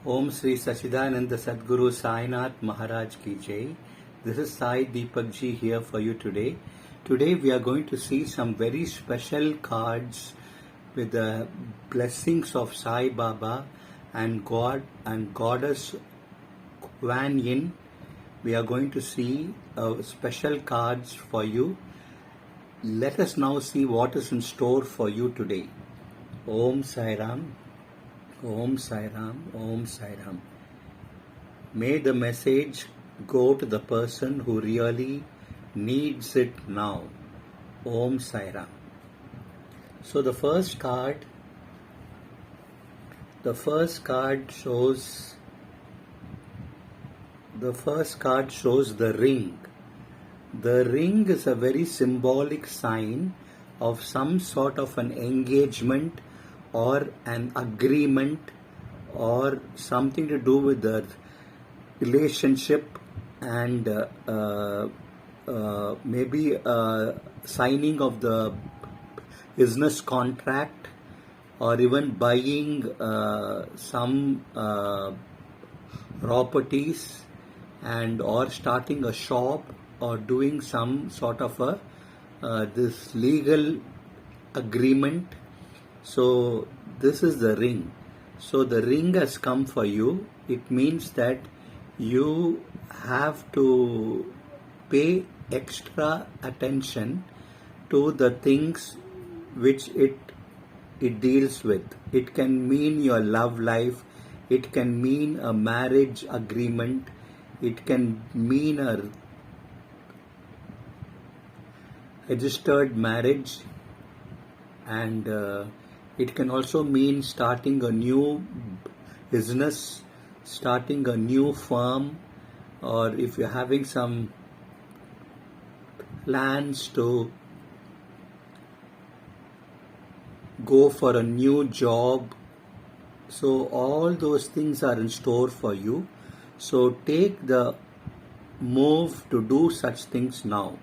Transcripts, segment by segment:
Om Sri Sachidananda Sadguru Sainath Maharaj Ki Jai. This is Sai Deepak Ji here for you today. Today we are going to see some very special cards with the blessings of Sai Baba and God and Goddess Kuan Yin. We are going to see special cards for you. Let us now see what is in store for you today. Om Sai Ram. Om Sai Ram, Om Sai Ram. May the message go to the person who really needs it now. Om Sai Ram. So the first card shows the ring. The ring is a very symbolic sign of some sort of an engagement or an agreement or something to do with the relationship and maybe signing of the business contract or even buying some properties and or starting a shop or doing some sort of a this legal agreement. So this is the ring. So the ring has come for you. It means that you have to pay extra attention to the things which it deals with. It can mean your love life. It can mean a marriage agreement. It can mean a registered marriage, and it can also mean starting a new business, starting a new firm, or if you're having some plans to go for a new job. So all those things are in store for you. So take the move to do such things now,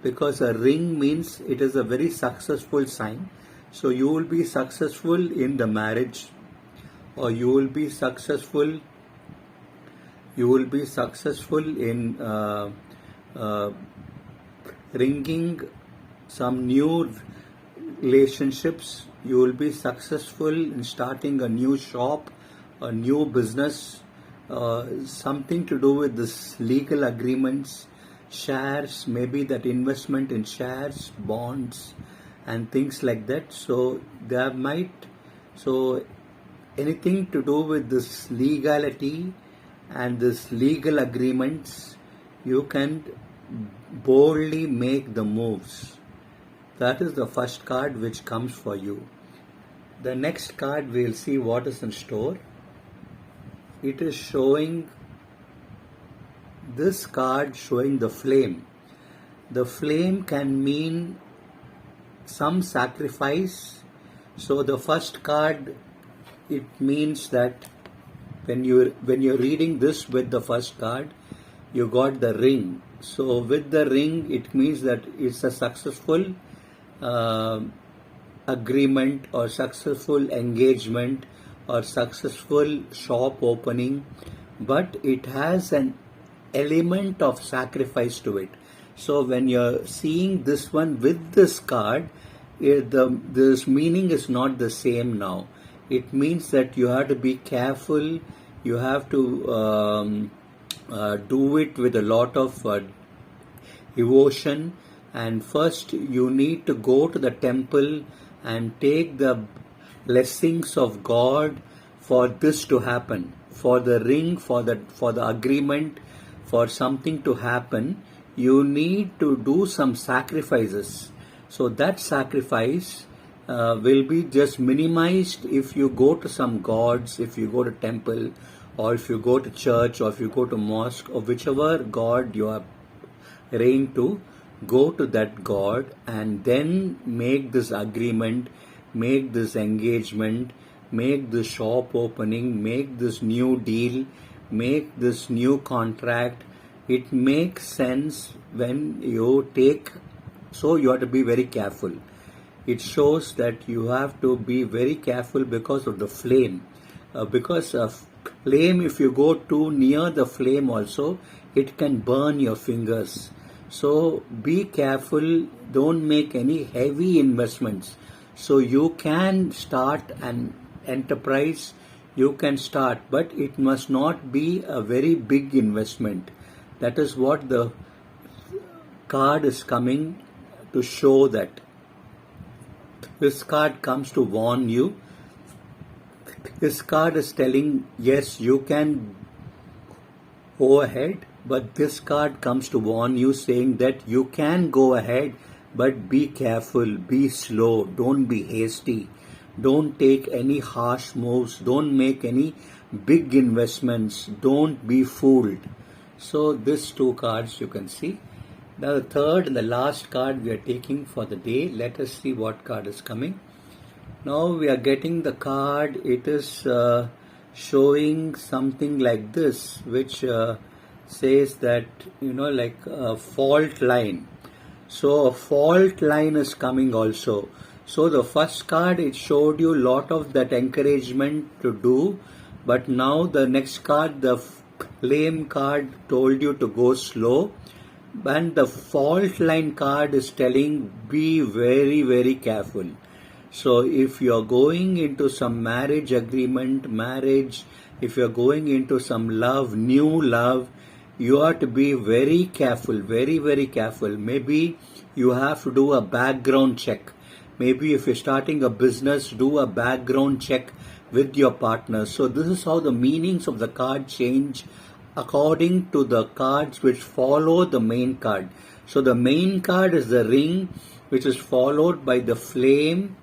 because a ring means it is a very successful sign. So you will be successful in the marriage, or you will be successful in ringing some new relationships. You will be successful in starting a new shop, a new business, something to do with this legal agreements, shares, maybe that investment in shares, bonds, and things like that. So anything to do with this legality and this legal agreements, you can boldly make the moves. That is the first card which comes for you. The next card, we'll see what is in store. It is showing this card showing the flame. The flame can mean some sacrifice. So the first card, it means that when you're reading this with the first card, you got the ring. So with the ring, it means that it's a successful agreement or successful engagement or successful shop opening, but it has an element of sacrifice to it. So when you're seeing this one with this card, this meaning is not the same now. It means that you have to be careful. You have to do it with a lot of devotion. And first, you need to go to the temple and take the blessings of God for this to happen, for the ring, for the agreement, for something to happen. You need to do some sacrifices. So that sacrifice will be just minimized if you go to some gods, if you go to temple, or if you go to church, or if you go to mosque, or whichever god you are praying to. Go to that god and then make this agreement, make this engagement, make this shop opening, make this new deal, make this new contract. It makes sense when you take, so you have to be very careful. It shows that you have to be very careful because of the flame. because a flame, if you go too near the flame also, it can burn your fingers. So be careful, don't make any heavy investments. So you can start an enterprise, you can start, but it must not be a very big investment. That is what the card is coming to show. That this card comes to warn you. This card is telling, yes, you can go ahead, but this card comes to warn you, saying that you can go ahead, but be careful, be slow, don't be hasty, don't take any harsh moves, don't make any big investments, don't be fooled. So these two cards you can see. Now the third and the last card we are taking for the day. Let us see what card is coming. Now we are getting the card. It is showing something like this, which says that, like a fault line. So a fault line is coming also. So the first card, it showed you lot of that encouragement to do, but now the next card, the flame card, told you to go slow, and the fault line card is telling be very, very careful. So if you are going into some marriage agreement, if you are going into some love, new love, you have to be very careful, very, very careful. Maybe you have to do a background check. Maybe if you're starting a business, do a background check with your partner. So this is how the meanings of the card change according to the cards which follow the main card. So the main card is the ring, which is followed by the flame,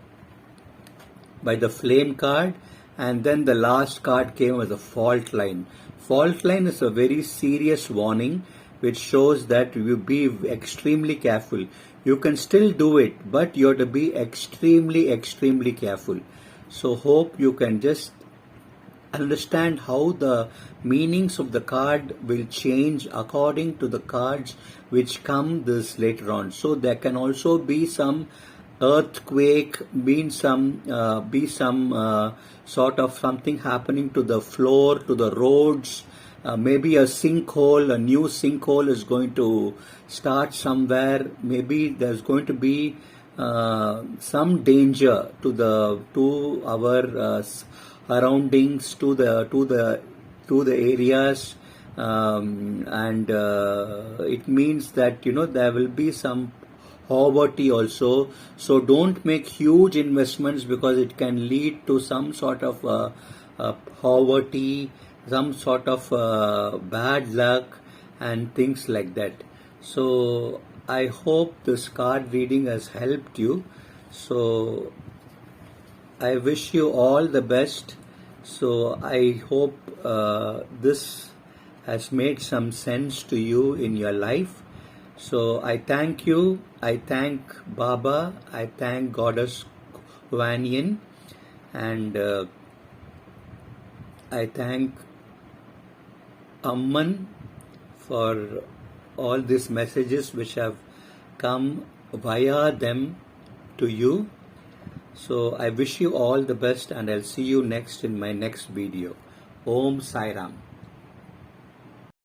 card, and then the last card came as a fault line. Fault line is a very serious warning, which shows that you be extremely careful. You can still do it, but you have to be extremely, extremely careful. So hope you can just understand how the meanings of the card will change according to the cards which come this later on. So there can also be some earthquake, be some sort of something happening to the floor, to the roads. Maybe a sinkhole, a new sinkhole is going to start somewhere. Maybe there's going to be some danger to our surroundings, to the areas, and it means that there will be some poverty also. So don't make huge investments, because it can lead to some sort of poverty, some sort of bad luck and things like that. So I hope this card reading has helped you. So I wish you all the best. So I hope this has made some sense to you in your life. So I thank you. I thank Baba. I thank Goddess Kuan Yin, and I thank Amman for all these messages which have come via them to you. So I wish you all the best, and I'll see you next in my next video. Om Sai Ram.